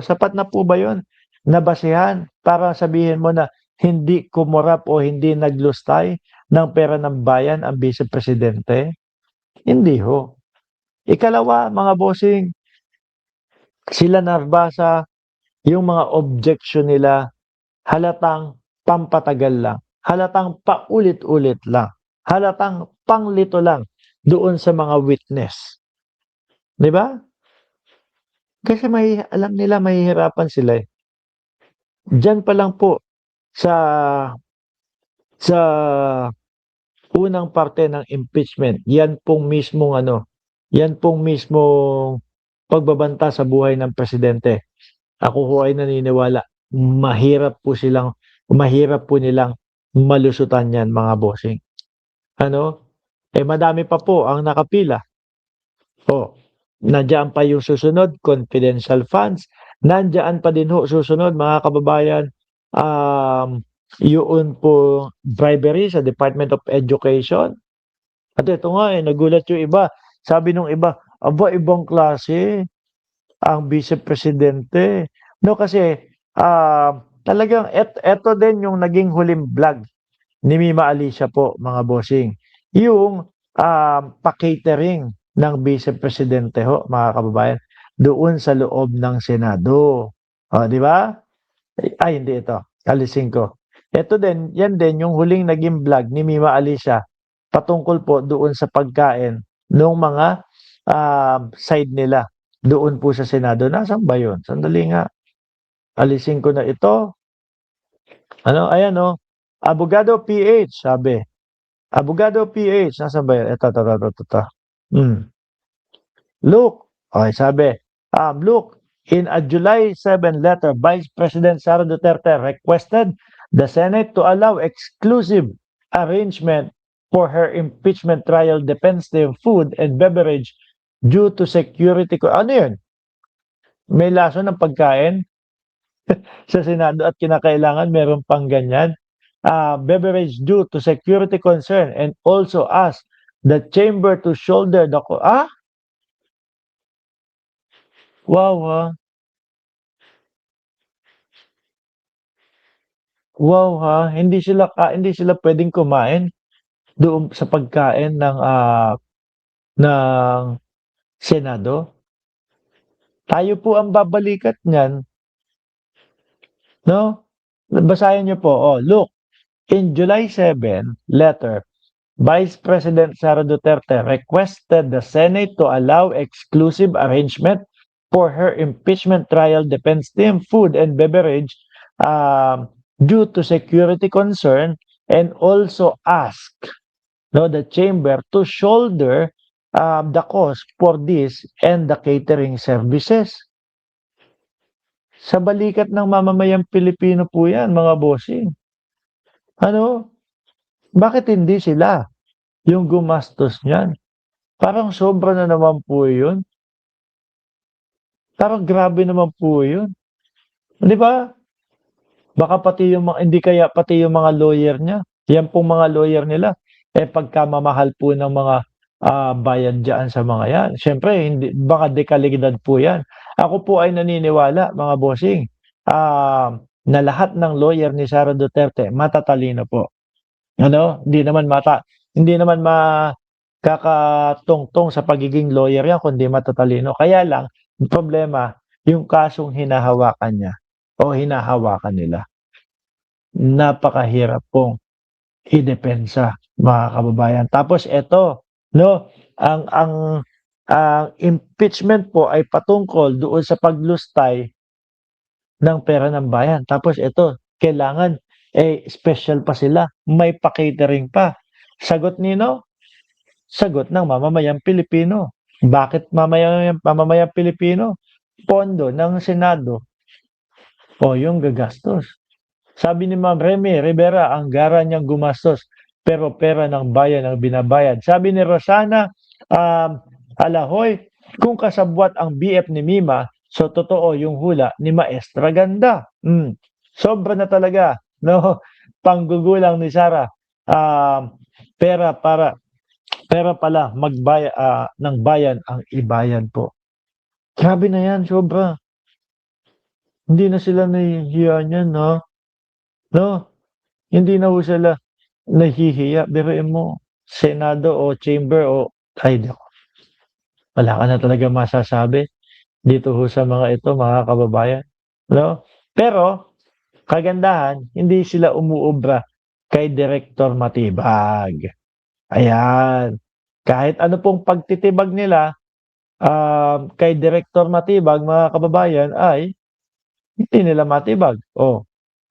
Sapat na po ba yun na basehan para sabihin mo na hindi kumurap o hindi naglustay ng pera ng bayan ang Vice Presidente? Hindi ho. Ikalawa, mga bossing, sila Narbasa, yung mga objection nila, halatang pampatagal lang, halatang paulit-ulit lang, halatang panglito lang doon sa mga witness. 'Di ba? Kasi alam nila mahihirapan sila eh. Diyan pa lang po sa sa unang parte ng impeachment, yan pong mismong yan pong mismong pagbabanta sa buhay ng presidente. Ako ho ay naniniwala, mahirap po nilang malusutan yan mga bossing. Madami pa po ang nakapila. Nandiyan pa yung susunod, confidential funds. Nandiyan pa din ho susunod mga kababayan, yun po bribery sa Department of Education. At ito nga nagulat yung iba. Sabi nung iba, aba ibang klase ang Vice Presidente. No, kasi talagang eto din yung naging huling vlog ni Mima Alicia po, mga bossing. Yung pa-catering ng Vice Presidente ho, mga kababayan, doon sa loob ng Senado. Di ba? Ay, hindi ito. Alisin ko. Ito din, yan din yung huling naging vlog ni Mima Alicia patungkol po doon sa pagkain ng mga side nila doon po sa Senado. Nasaan ba yun? Sandali nga. Alisin ko na ito. Ayan Abogado PH, sabi. Abogado PH, nasaan ba yun? Ito. Look, okay, sabi. Look, in a July 7 letter, Vice President Sara Duterte requested the Senate to allow exclusive arrangement for her impeachment trial defensive food and beverage due to security. Ano yun? May laso ng pagkain sa Senado at kinakailangan meron pang ganyan. Beverage due to security concern and also ask the chamber to shoulder the... Wow, Wow, hindi sila pwedeng kumain doon sa pagkain ng Senado. Tayo po ang babalikat niyan, no? Basahin niyo po. Look, in July 7 letter, Vice President Sara Duterte requested the Senate to allow exclusive arrangement for her impeachment trial defense team, food and beverage due to security concern, and also ask the chamber to shoulder the cost for this and the catering services. Sa balikat ng mamamayang Pilipino po yan, mga bossing. Bakit hindi sila yung gumastos niyan? Parang sobra na naman po yun. Parang grabe naman po yun. Di ba? Baka pati yung mga lawyer niya, yan pong mga lawyer nila, pagkamamahal po ng mga bayan dyan sa mga yan. Siyempre, baka dekalidad po yan. Ako po ay naniniwala, mga bossing, na lahat ng lawyer ni Sara Duterte matatalino po. Hindi naman makakatungtong sa pagiging lawyer yan kundi matatalino. Kaya lang, problema, yung kasong hinahawakan niya o hinahawakan nila. Napakahirap pong idepensa, mga kababayan. Tapos ito, ang impeachment po ay patungkol doon sa paglustay ng pera ng bayan. Tapos ito, kailangan special pa sila, may pa-catering pa. Sagot nino? Sagot ng mamamayang Pilipino. Bakit mamamayang Pilipino? Pondo ng Senado yung gagastos. Sabi ni Ma'am Remy Rivera, ang gara niyang gumastos, pero pera ng bayan ang binabayad. Sabi ni Rosana Alahoy, kung kasabwat ang BF ni Mima, so totoo yung hula ni Maestra Ganda. Sobra na talaga, panggugulang ni Sara. Pera pala ng bayan ang ibayan po. Grabe na yan, sobra. Hindi na sila nahihiya niyan, 'no? 'No? Hindi na ho sila nahihiya. Biruin mo, Senado o Chamber o ay naku, wala ka na talagang masasabi dito ho sa mga ito, mga kababayan, 'no? Pero kagandahan, hindi sila umuubra kay Direktor Matibag. Ayan. Kahit ano pong pagtitibag nila, kay Direktor Matibag, mga kababayan, ay hindi nila matibag. Oh,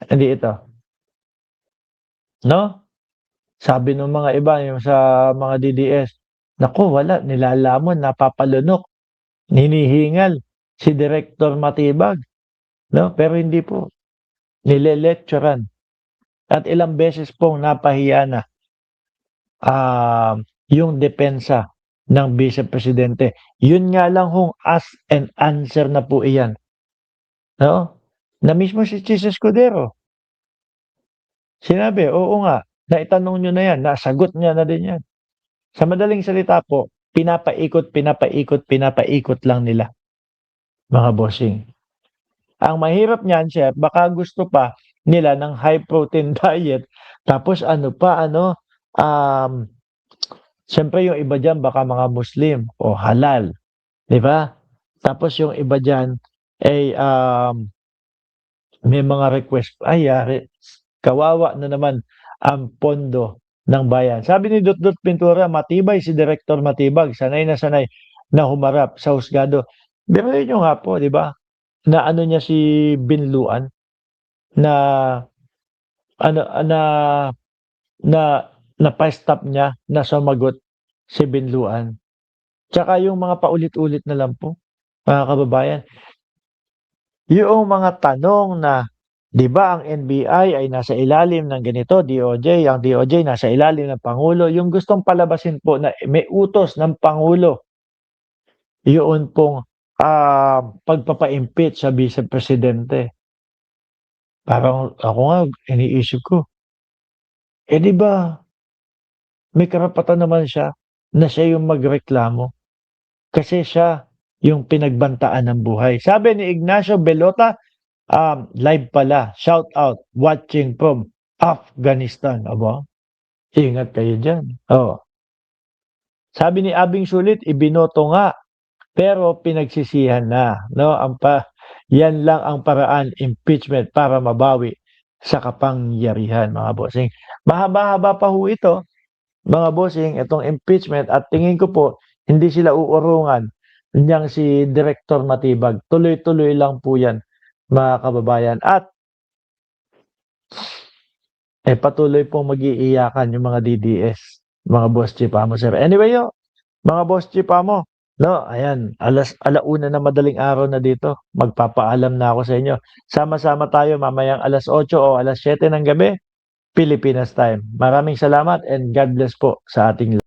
hindi ito, 'no? Sabi nung mga iba, yung sa mga DDS, naku wala, nilalamon, napapalunok, hinihingal si Direktor Matibag, 'no? Pero hindi po, nile-lectureran at ilang beses pong napahiya na, yung depensa ng Vice Presidente. Yun nga lang hong ask and answer na po iyan, 'no? Na mismo si Chis Escudero, sinabi, "Oo nga, naitanong niyo na yan, nasagot niya na din yan." Sa madaling salita po, pinapaikot, pinapaikot, pinapaikot lang nila, mga bossing. Ang mahirap niyan, chef, baka gusto pa nila ng high protein diet, tapos ano pa, ano, um, siyempre yung iba diyan baka mga Muslim o halal, 'di ba? Tapos yung iba diyan ay, may mga request, ay yari, kawawa na naman ang pondo ng bayan. Sabi ni Dutdut Pintura, matibay si Direktor Matibag, sanay na humarap sa husgado. Biruin niyo nga po, 'di ba, na ano niya si Binluan, na ano, na napa-stop niya na sumagot si Binluan. Tsaka yung mga paulit-ulit na lang po, mga kababayan, yung mga tanong na, 'di ba ang NBI ay nasa ilalim ng ganito, DOJ, ang DOJ nasa ilalim ng Pangulo, yung gustong palabasin po na may utos ng Pangulo, yun pong, pagpapa-impeach sa Vice Presidente. Parang ako nga iniisip ko, 'di ba may karapatan naman siya na siya yung magreklamo kasi siya yung pinagbantaan ng buhay. Sabi ni Ignacio Belota, live pala, shout out, watching from Afghanistan. Aba, ingat kayo diyan. Oo. Sabi ni Abing Sulit, ibinoto nga, pero pinagsisihan na, 'no? Yan lang ang paraan, impeachment para mabawi sa kapangyarihan, mga bossing. Mahaba-haba pa ho ito, mga bossing, itong impeachment, at tingin ko po hindi sila uurungan niyang si Direktor Matibag. Tuloy-tuloy lang po 'yan, mga kababayan. At patuloy pong mag-iiyakan yung mga DDS, mga boss chief amo, sir. Anyway, mga boss chief amo, 'no, ayan, 1:00 na madaling araw na dito. Magpapaalam na ako sa inyo. Sama-sama tayo mamayang 8:00 o 7:00 ng gabi, Pilipinas time. Maraming salamat and God bless po sa ating